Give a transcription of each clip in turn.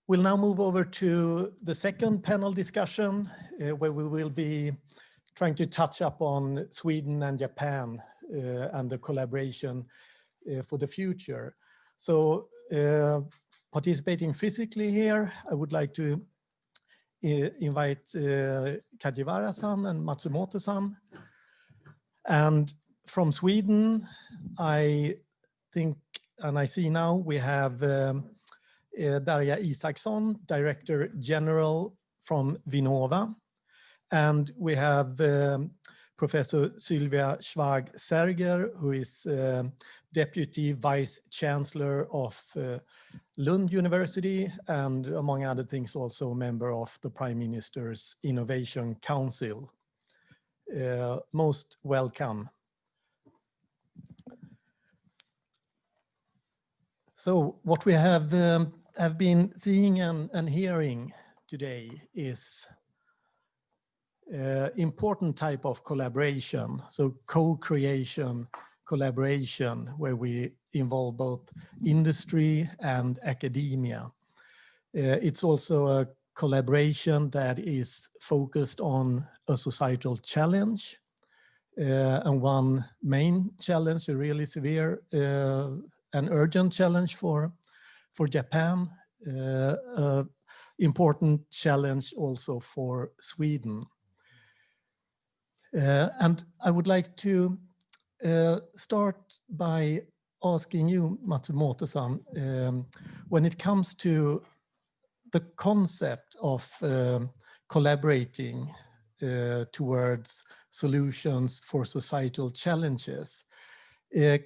We'll now move over to the second panel discussion, where we will be trying to touch up on Sweden and Japan and the collaboration for the future. So participating physically here, I would like to invite Kajiwara-san and Matsumoto-san. And from Sweden, I think, and I see now we have Darja Isaksson, Director General from Vinnova. And we have Professor Sylvia Schwag-Serger, who is Deputy Vice Chancellor of Lund University, and among other things, also a member of the Prime Minister's Innovation Council. Most welcome. So what we have been seeing and hearing today is important type of collaboration, so co-creation, collaboration, where we involve both industry and academia. It's also a collaboration that is focused on a societal challenge, and one main challenge, a really severe and urgent challenge for Japan, important challenge also for Sweden. And I would like to start by asking you, Matsumoto-san, when it comes to the concept of collaborating towards solutions for societal challenges,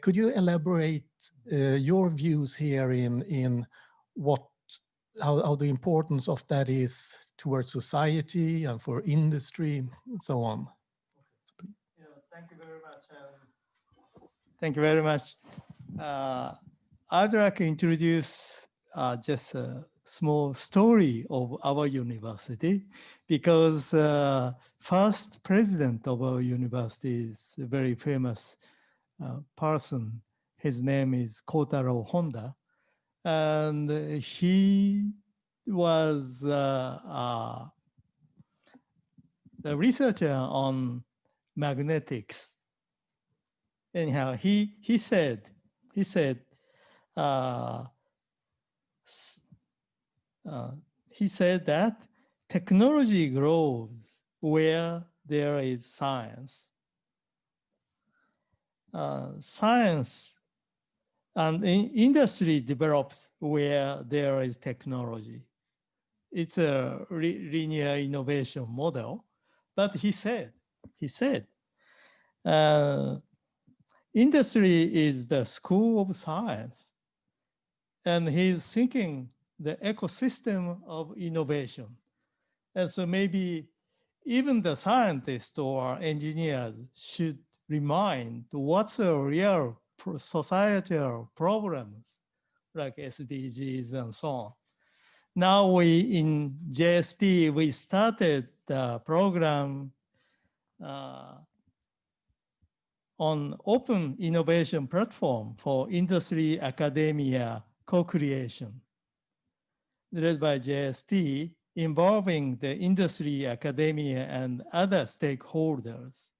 could you elaborate your views here in how the importance of that is towards society and for industry and so on? Thank you very much. Thank you very much. I'd like to introduce just a small story of our university, because first president of our university is a very famous person. His name is Kotaro Honda, and he was a researcher on magnetics. Anyhow, he said that technology grows where there is science. Science and industry develops where there is technology. It's a linear innovation model. But he said, industry is the school of science. And he's thinking the ecosystem of innovation. And so maybe even the scientists or engineers should remind what's the real societal problems like SDGs and so on. Now in JST, we started the program on open innovation platform for industry academia co-creation, led by JST, involving the industry, academia, and other stakeholders.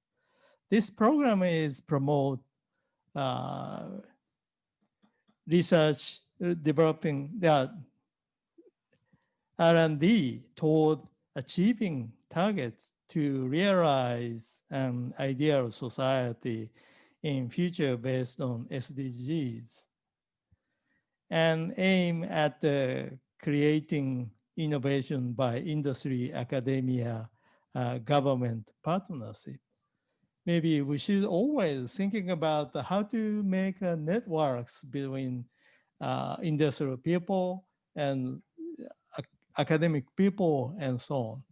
This program is promote research, developing the R&D toward achieving targets to realize an ideal society in future based on SDGs, and aim at creating innovation by industry, academia, government partnership. Maybe we should always thinking about how to make networks between industrial people and academic people and so on.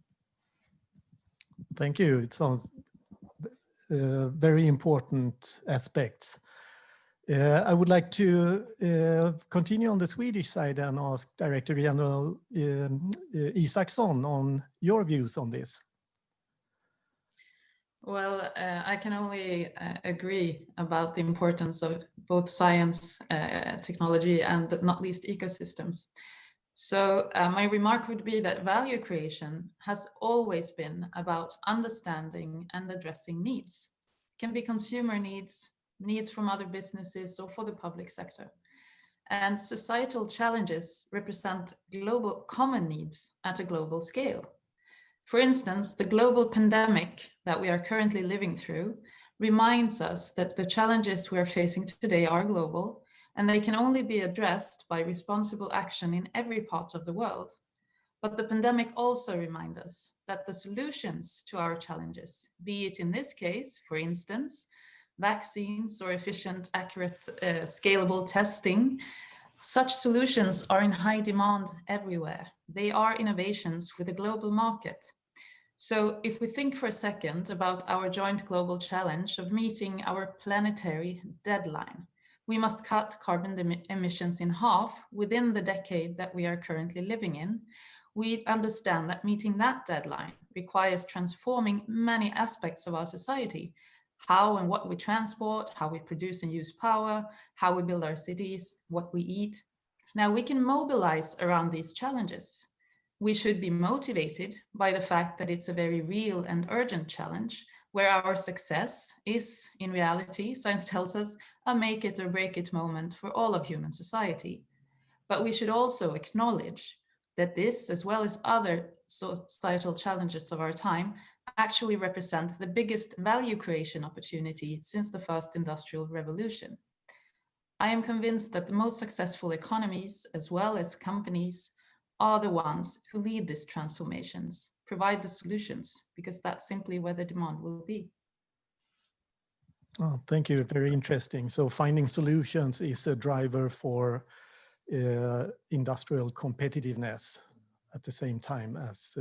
Thank you. It sounds very important aspects. I would like to continue on the Swedish side and ask Director General Isaksson on your views on this. Well, I can only agree about the importance of both science, technology, and not least ecosystems. So my remark would be that value creation has always been about understanding and addressing needs. It can be consumer needs, needs from other businesses, or for the public sector. And societal challenges represent global common needs at a global scale. For instance, the global pandemic that we are currently living through reminds us that the challenges we are facing today are global, and they can only be addressed by responsible action in every part of the world. But the pandemic also reminds us that the solutions to our challenges, be it in this case, for instance, vaccines or efficient, accurate, scalable testing, such solutions are in high demand everywhere. They are innovations with a global market. So if we think for a second about our joint global challenge of meeting our planetary deadline, we must cut carbon emissions in half within the decade that we are currently living in. We understand that meeting that deadline requires transforming many aspects of our society: how and what we transport, how we produce and use power, how we build our cities, what we eat. Now we can mobilize around these challenges. We should be motivated by the fact that it's a very real and urgent challenge, where our success is, in reality, science tells us, a make it or break it moment for all of human society. But we should also acknowledge that this, as well as other societal challenges of our time, actually represent the biggest value creation opportunity since the first industrial revolution. I am convinced that the most successful economies, as well as companies, are the ones who lead these transformations, provide the solutions, because that's simply where the demand will be. Oh, thank you. Very interesting. So finding solutions is a driver for industrial competitiveness at the same time as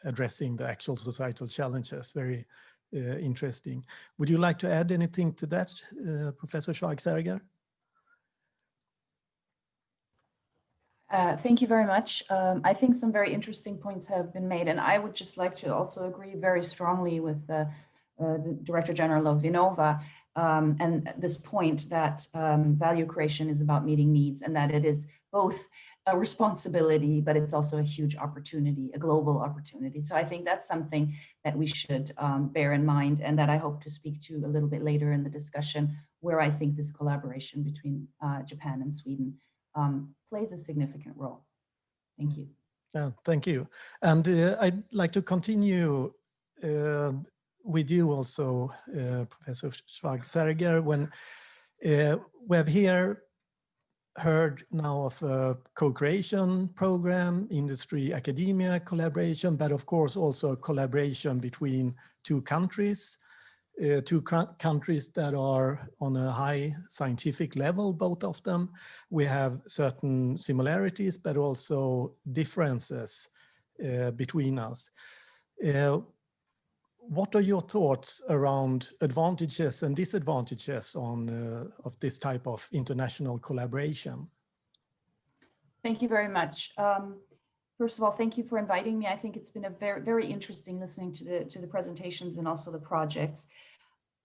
addressing the actual societal challenges. Very interesting. Would you like to add anything to that, Professor Schwag-Serger? Thank you very much. I think some very interesting points have been made, and I would just like to also agree very strongly with the Director General of Vinnova and this point that value creation is about meeting needs, and that it is both a responsibility, but it's also a huge opportunity, a global opportunity. So I think that's something that we should bear in mind, and that I hope to speak to a little bit later in the discussion, where I think this collaboration between Japan and Sweden plays a significant role. Thank you. Thank you. And I'd like to continue with you also, Professor Schwag-Serger, when we have here heard now of a co-creation program, industry, academia collaboration, but of course also a collaboration between two countries that are on a high scientific level, both of them. We have certain similarities, but also differences between us. What are your thoughts around advantages and disadvantages of this type of international collaboration? Thank you very much. First of all, thank you for inviting me. I think it's been a very, very interesting listening to the presentations and also the projects.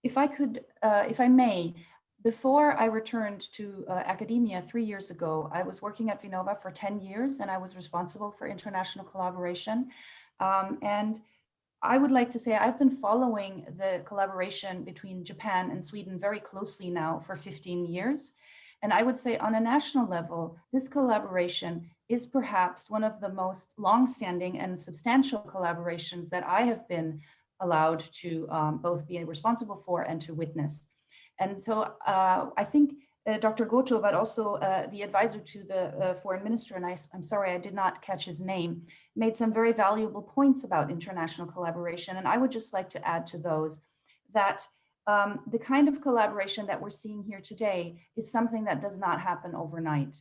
If I may, before I returned to academia 3 years ago, I was working at Vinnova for 10 years, and I was responsible for international collaboration. And I would like to say I've been following the collaboration between Japan and Sweden very closely now for 15 years. And I would say on a national level, this collaboration is perhaps one of the most long-standing and substantial collaborations that I have been allowed to both be responsible for and to witness. And so I think Dr. Goto, but also the advisor to the foreign minister, and I'm sorry I did not catch his name, made some very valuable points about international collaboration. And I would just like to add to those that the kind of collaboration that we're seeing here today is something that does not happen overnight.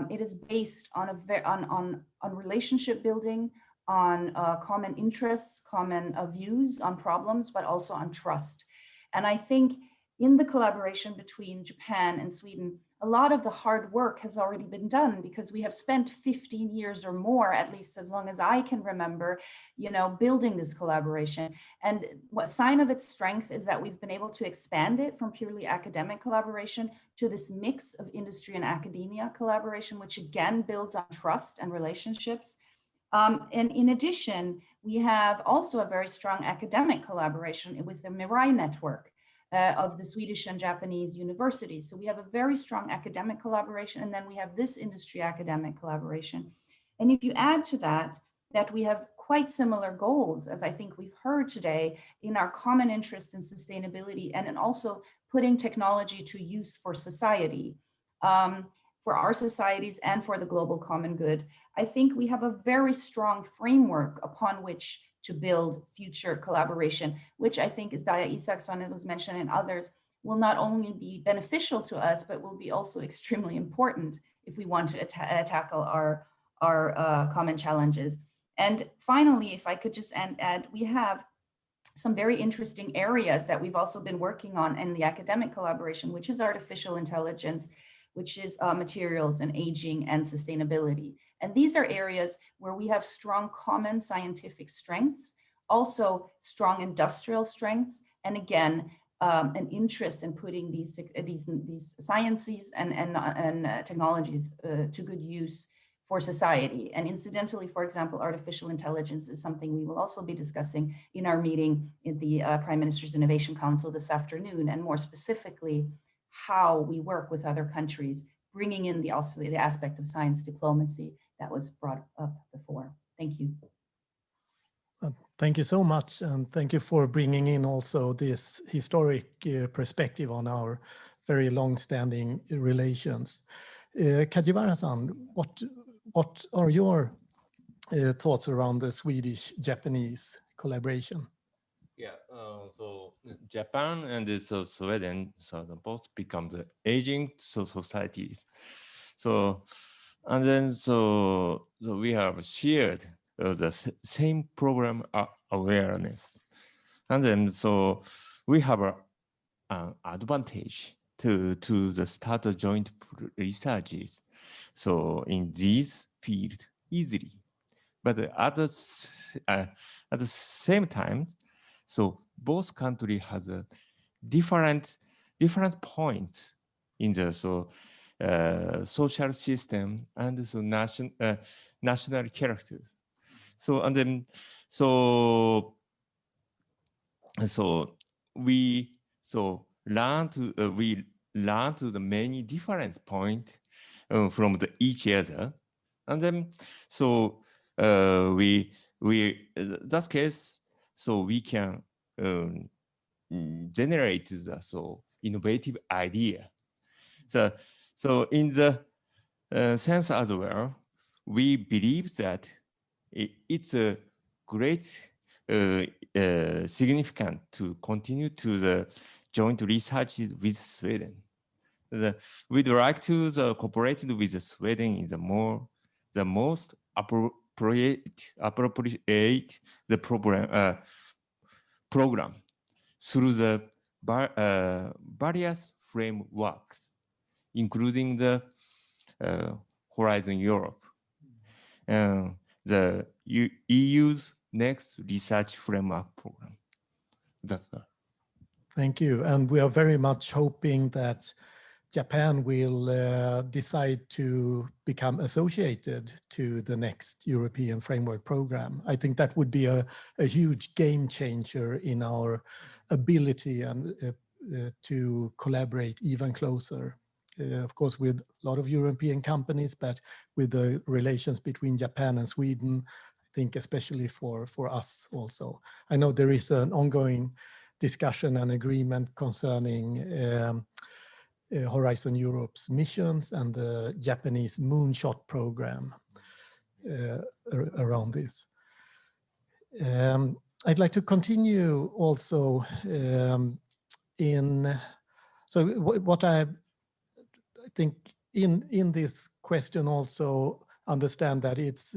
It is based on relationship building, on common interests, common views on problems, but also on trust. And I think in the collaboration between Japan and Sweden, a lot of the hard work has already been done, because we have spent 15 years or more, at least as long as I can remember, building this collaboration. And what sign of its strength is that we've been able to expand it from purely academic collaboration to this mix of industry and academia collaboration, which again builds on trust and relationships. And in addition, we have also a very strong academic collaboration with the Mirai network of the Swedish and Japanese universities. So we have a very strong academic collaboration, and then we have this industry academic collaboration. And if you add to that we have quite similar goals, as I think we've heard today, in our common interest in sustainability, and in also putting technology to use for society, for our societies and for the global common good, I think we have a very strong framework upon which to build future collaboration, which I think, as Daya Isaksson was mentioned and others, will not only be beneficial to us, but will be also extremely important if we want to tackle our common challenges. And finally, if I could just add, we have some very interesting areas that we've also been working on in the academic collaboration, which is artificial intelligence, which is materials and aging and sustainability. And these are areas where we have strong common scientific strengths, also strong industrial strengths, and again, an interest in putting these sciences and technologies to good use for society. And incidentally, for example, artificial intelligence is something we will also be discussing in our meeting in the Prime Minister's Innovation Council this afternoon, and more specifically, how we work with other countries, bringing in the aspect of science diplomacy that was brought up before. Thank you. Thank you so much, and thank you for bringing in also this historic perspective on our very long-standing relations. Kajiwara-san, what are your thoughts around the Swedish-Japanese collaboration? Yeah, so Japan and so Sweden, so both become the aging societies. So, and then so we have shared the same program awareness, and then so we have an advantage to the start of joint researches. So in this field easily, but at the same time, so both countries has a different points in the social system and so national characters. So and then we learn to the many different points from each other, and then we that case, so we can generate the innovative idea. So in the sense as well, we believe that it's a great significant to continue to the joint research with Sweden. We'd like to cooperate with Sweden in the most appropriate the program through the various frameworks, including the Horizon Europe, the EU's next research framework program. That's all. Thank you. And we are very much hoping that Japan will decide to become associated to the next European Framework Program. I think that would be a huge game changer in our ability and to collaborate even closer. Of course, with a lot of European companies, but with the relations between Japan and Sweden, I think especially for us also. I know there is an ongoing discussion and agreement concerning Horizon Europe's missions and the Japanese Moonshot program around this. I'd like to continue also what I think in this question also understand that it's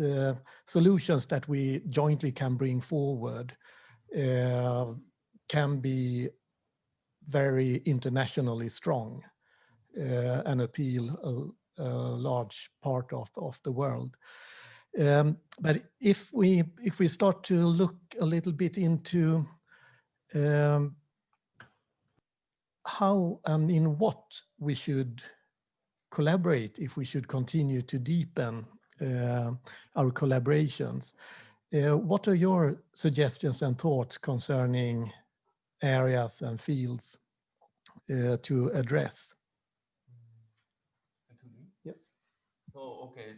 solutions that we jointly can bring forward can be very internationally strong. and appeal a large part of the world. But if we start to look a little bit into how and in what we should collaborate, if we should continue to deepen our collaborations, what are your suggestions and thoughts concerning areas and fields to address? Yes. So okay,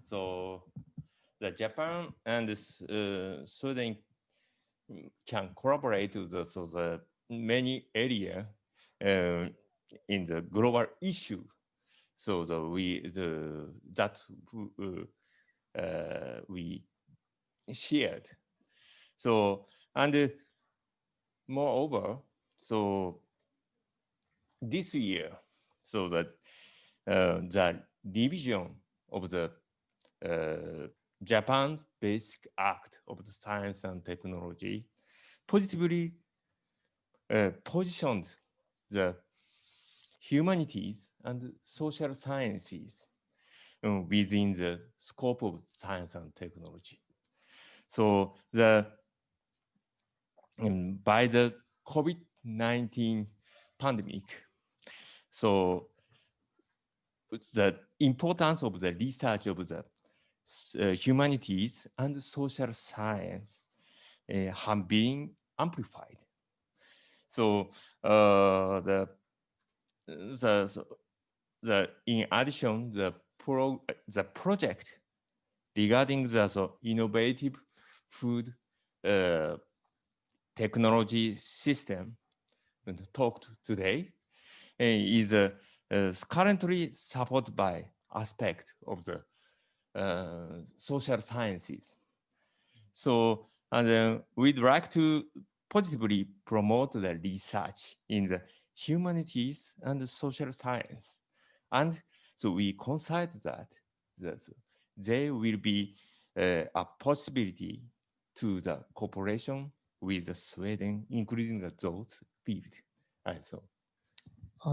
so the Japan and Sweden can collaborate with the many area in the global issue. So we shared. So and moreover, so this year, so that the division of the Japan Basic Act of the Science and Technology positively positioned the humanities and social sciences within the scope of science and technology. So by the COVID-19 pandemic, so the importance of the research of the humanities and social science have been amplified. So in addition, the project regarding the innovative food technology system talked today is currently supported by aspect of the social sciences. So, and then we'd like to positively promote the research in the humanities and social science. And so we consider that there will be a possibility to the cooperation with Sweden, including those fields. So.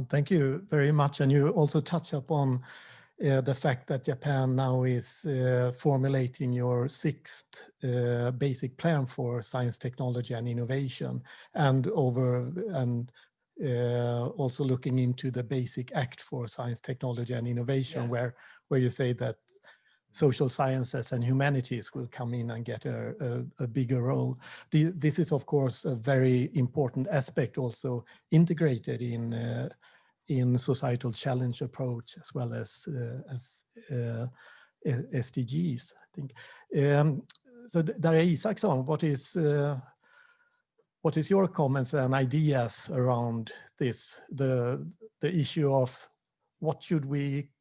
Thank you very much. And you also touch upon the fact that Japan now is formulating your 6th basic plan for science, technology, and innovation, and also looking into the Basic Act for Science, Technology, and Innovation, where you say that social sciences and humanities will come in and get a bigger role. This is, of course, a very important aspect, also integrated in societal challenge approach, as well as SDGs, I think. So Darja Isaksson, what is your comments and ideas around this, the issue of what should we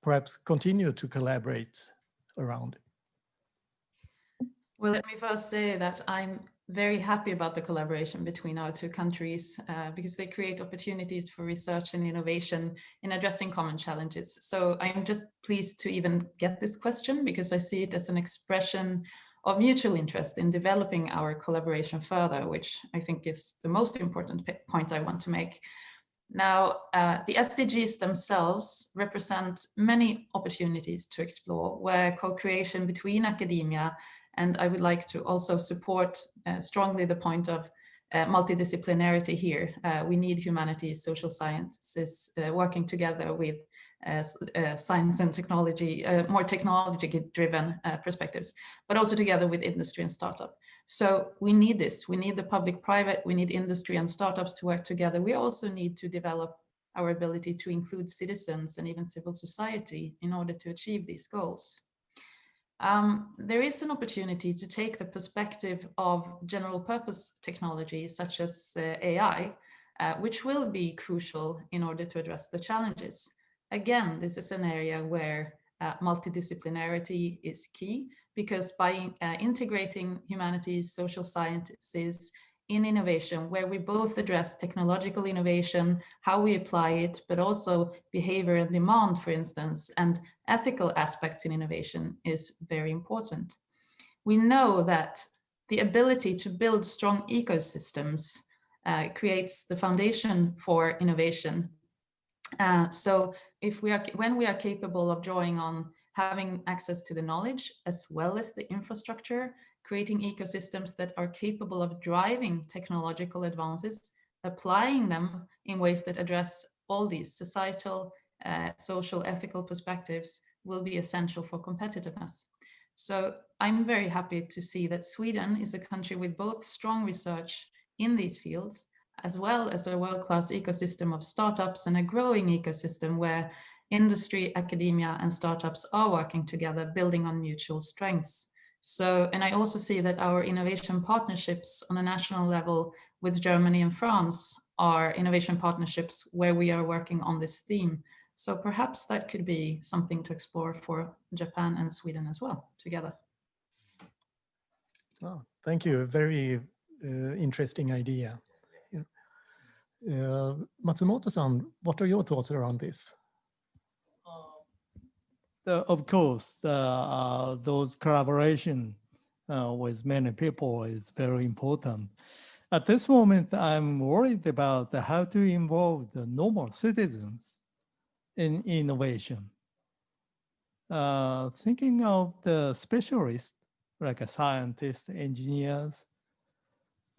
perhaps continue to collaborate around? Well, let me first say that I'm very happy about the collaboration between our two countries because they create opportunities for research and innovation in addressing common challenges. So I'm just pleased to even get this question because I see it as an expression of mutual interest in developing our collaboration further, which I think is the most important point I want to make. Now, the SDGs themselves represent many opportunities to explore where co-creation between academia, and I would like to also support strongly the point of multidisciplinarity here. We need humanities, social sciences working together with science and technology, more technology-driven perspectives, but also together with industry and startup. So we need this. We need the public-private, we need industry and startups to work together. We also need to develop our ability to include citizens and even civil society in order to achieve these goals. There is an opportunity to take the perspective of general purpose technology such as AI, which will be crucial in order to address the challenges. Again, this is an area where multidisciplinarity is key, because by integrating humanities, social sciences in innovation, where we both address technological innovation, how we apply it, but also behavior and demand, for instance, and ethical aspects in innovation is very important. We know that the ability to build strong ecosystems creates the foundation for innovation. So when we are capable of drawing on having access to the knowledge as well as the infrastructure, creating ecosystems that are capable of driving technological advances, applying them in ways that address all these societal, social, ethical perspectives will be essential for competitiveness. So I'm very happy to see that Sweden is a country with both strong research in these fields, as well as a world-class ecosystem of startups and a growing ecosystem where industry, academia, and startups are working together, building on mutual strengths. So, and I also see that our innovation partnerships on a national level with Germany and France are innovation partnerships where we are working on this theme. So perhaps that could be something to explore for Japan and Sweden as well together. Oh, thank you. A very interesting idea. Matsumoto-san, what are your thoughts around this? Of course, those collaboration with many people is very important. At this moment, I'm worried about how to involve the normal citizens in innovation. Thinking of the specialists, like scientists, engineers,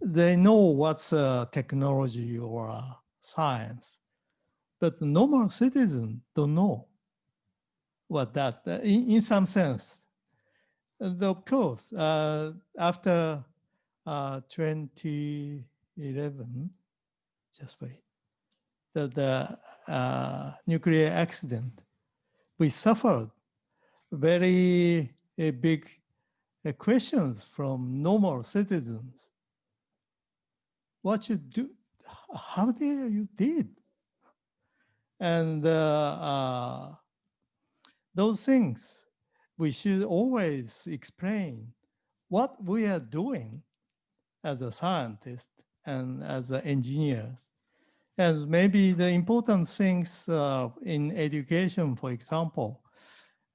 they know what's technology or science, but the normal citizen don't know what that, in some sense. And of course, after 2011, just wait, the nuclear accident, we suffered very big questions from normal citizens. What you do, how dare you did? And those things, we should always explain what we are doing as a scientist and as engineers. And maybe the important things in education, for example,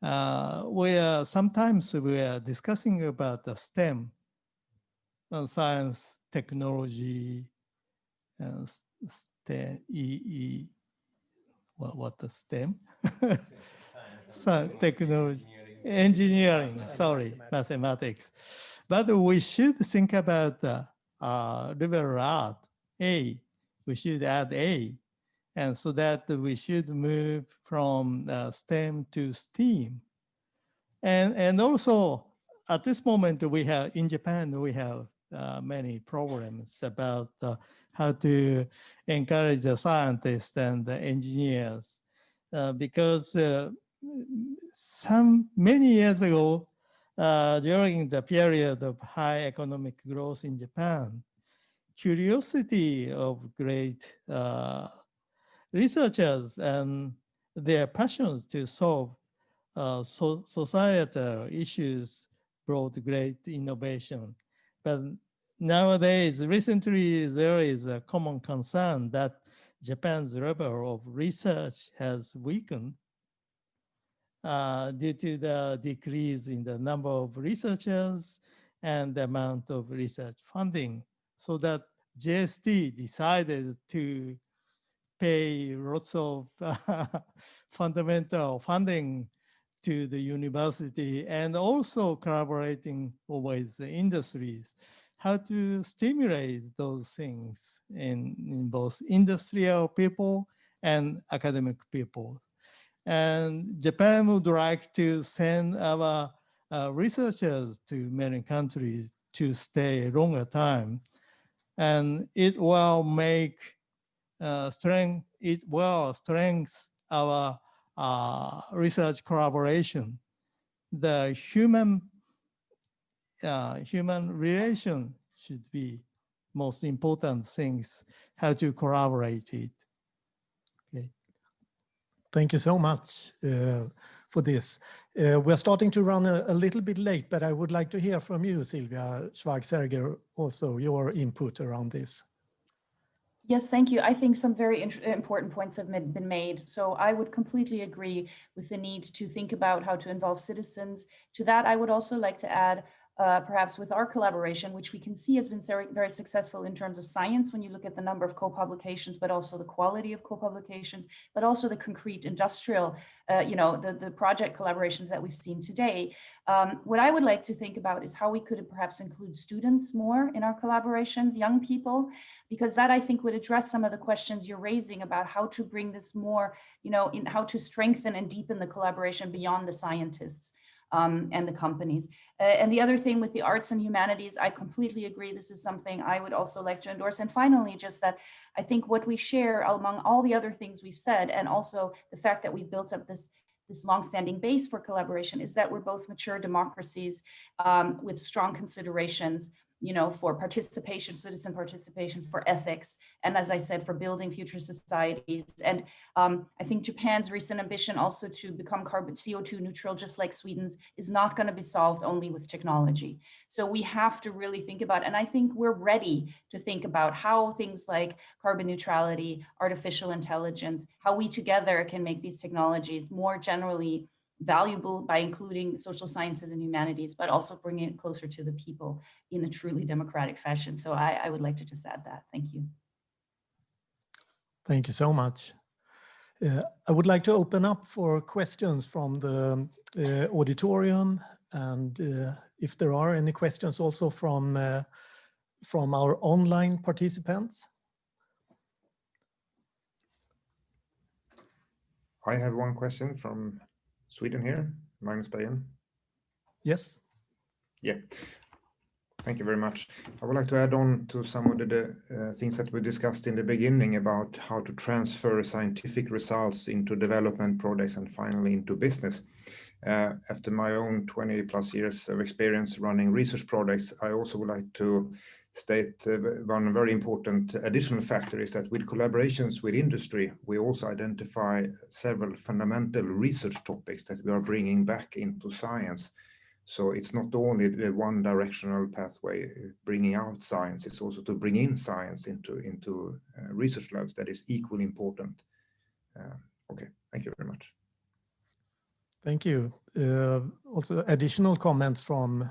sometimes we are discussing about the STEM, science, technology, and STEM, what the STEM? Science, technology, engineering, sorry, mathematics. But we should think about the liberal art, A. We should add A. And so that we should move from STEM to STEAM. And also, at this moment, we have, in Japan, we have many problems about how to encourage the scientists and the engineers. Because many years ago, during the period of high economic growth in Japan, curiosity of great researchers and their passions to solve societal issues brought great innovation. But nowadays, recently, there is a common concern that Japan's level of research has weakened due to the decrease in the number of researchers and the amount of research funding. So that JST decided to pay lots of fundamental funding to the university and also collaborating with the industries, how to stimulate those things in both industrial people and academic people. And Japan would like to send our researchers to many countries to stay a longer time. And it will make strengthen our research collaboration. The human relation should be most important things, how to collaborate it. Okay. Thank you so much for this. We're starting to run a little bit late, but I would like to hear from you, Sylvia Schwarzenegger, also your input around this. Yes, thank you. I think some very important points have been made. So I would completely agree with the need to think about how to involve citizens. To that, I would also like to add perhaps with our collaboration, which we can see has been very, very successful in terms of science when you look at the number of co-publications, but also the quality of co-publications, but also the concrete industrial, the project collaborations that we've seen today. What I would like to think about is how we could perhaps include students more in our collaborations, young people, because that I think would address some of the questions you're raising about how to bring this more, in how to strengthen and deepen the collaboration beyond the scientists. And the companies. And the other thing with the arts and humanities, I completely agree. This is something I would also like to endorse. And finally, just that I think what we share among all the other things we've said, and also the fact that we've built up this longstanding base for collaboration, is that we're both mature democracies with strong considerations, for participation, citizen participation, for ethics, and as I said, for building future societies. And I think Japan's recent ambition also to become CO2 neutral, just like Sweden's, is not going to be solved only with technology. So we have to really think about, and I think we're ready to think about how things like carbon neutrality, artificial intelligence, how we together can make these technologies more generally valuable by including social sciences and humanities, but also bringing it closer to the people in a truly democratic fashion. So I would like to just add that. Thank you. Thank you so much. I would like to open up for questions from the auditorium, and if there are any questions also from our online participants. I have one question from Sweden here, Magnus Bergen. Yes. Yeah, thank you very much. I would like to add on to some of the things that we discussed in the beginning about how to transfer scientific results into development projects and finally into business. After my own 20 plus years of experience running research projects, I also would like to state one very important additional factor is that with collaborations with industry, we also identify several fundamental research topics that we are bringing back into science. So it's not only the one directional pathway bringing out science, it's also to bring in science into research labs that is equally important. Okay, thank you very much. Thank you. Also additional comments from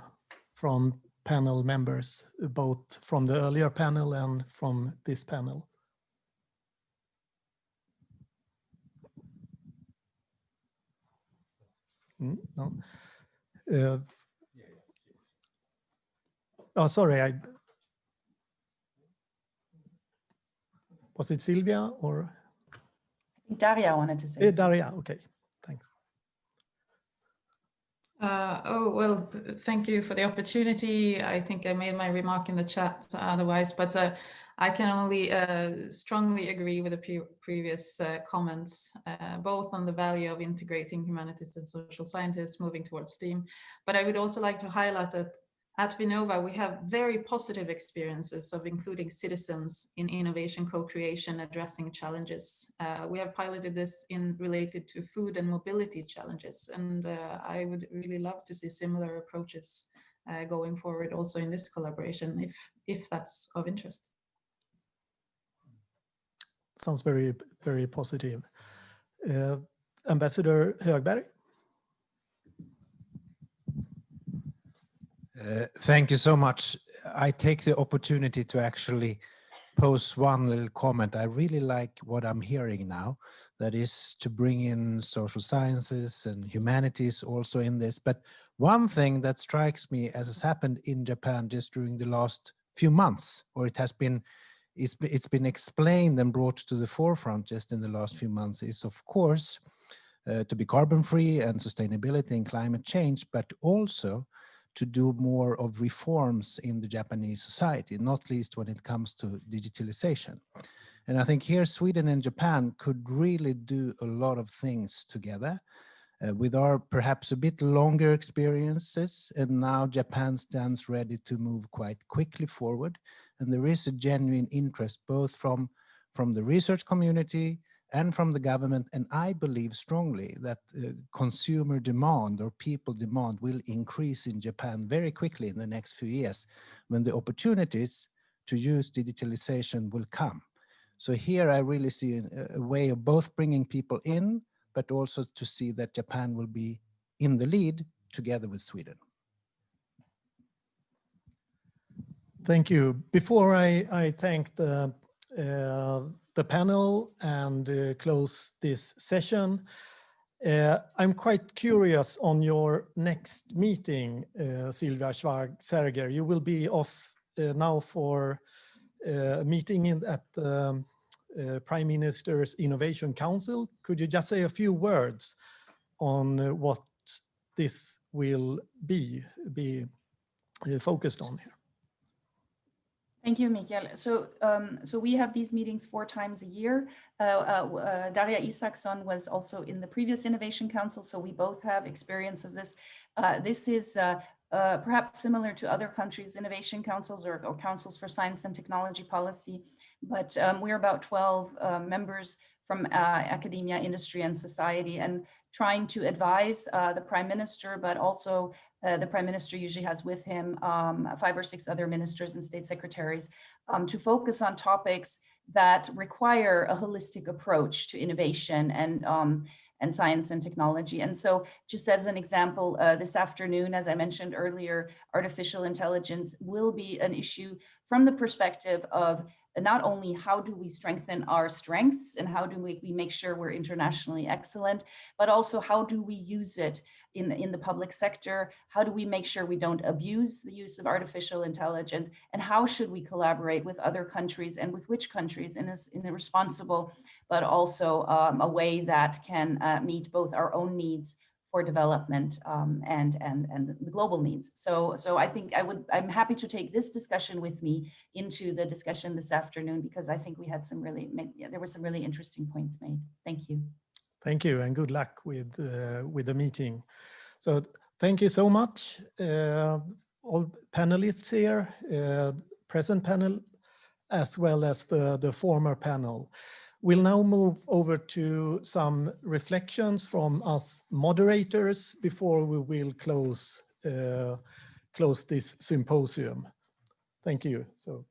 panel members, both from the earlier panel and from this panel. No. Oh, sorry. Was it Sylvia or? Daria wanted to say. Daria, okay, thanks. Well, thank you for the opportunity. I think I made my remark in the chat otherwise, but I can only strongly agree with the previous comments, both on the value of integrating humanities and social scientists moving towards STEAM. But I would also like to highlight that at Vinnova, we have very positive experiences of including citizens in innovation co-creation, addressing challenges. We have piloted this related to food and mobility challenges, and I would really love to see similar approaches going forward also in this collaboration, if that's of interest. Sounds very, very positive. Ambassador Högberg. Thank you so much. I take the opportunity to actually pose one little comment. I really like what I'm hearing now, that is to bring in social sciences and humanities also in this. But one thing that strikes me as has happened in Japan just during the last few months, or it's been explained and brought to the forefront just in the last few months, is of course to be carbon free and sustainability and climate change, but also to do more of reforms in the Japanese society, not least when it comes to digitalization. And I think here Sweden and Japan could really do a lot of things together with our perhaps a bit longer experiences. And now Japan stands ready to move quite quickly forward. And there is a genuine interest both from the research community and from the government, and I believe strongly that consumer demand or people demand will increase in Japan very quickly in the next few years when the opportunities to use digitalization will come. So here I really see a way of both bringing people in, but also to see that Japan will be in the lead together with Sweden. Thank you. Before I thank the panel and close this session, I'm quite curious on your next meeting, Sylvia Schwag-Serger. You will be off now for a meeting at the Prime Minister's Innovation Council. Could you just say a few words on what this will be focused on here? Thank you, Mikael. So we have these meetings 4 times a year. Daria Isaksson was also in the previous Innovation Council, so we both have experience of this. This is perhaps similar to other countries' innovation councils or councils for science and technology policy, but we're about 12 members from academia, industry, and society, and trying to advise the Prime Minister, but also the Prime Minister usually has with him 5 or 6 other ministers and state secretaries to focus on topics that require a holistic approach to innovation and science and technology. And so just as an example, this afternoon, as I mentioned earlier, artificial intelligence will be an issue from the perspective of not only how do we strengthen our strengths and how do we make sure we're internationally excellent, but also how do we use it in the public sector? How do we make sure we don't abuse the use of artificial intelligence? And how should we collaborate with other countries and with which countries in a responsible, but also a way that can meet both our own needs for development and the global needs. So I think I'm happy to take this discussion with me into the discussion this afternoon, because I think we had there were some really interesting points made. Thank you. Thank you, and good luck with the meeting. So thank you so much, all panelists here, present panel, as well as the former panel. We'll now move over to some reflections from us moderators before we will close this symposium. Thank you. So.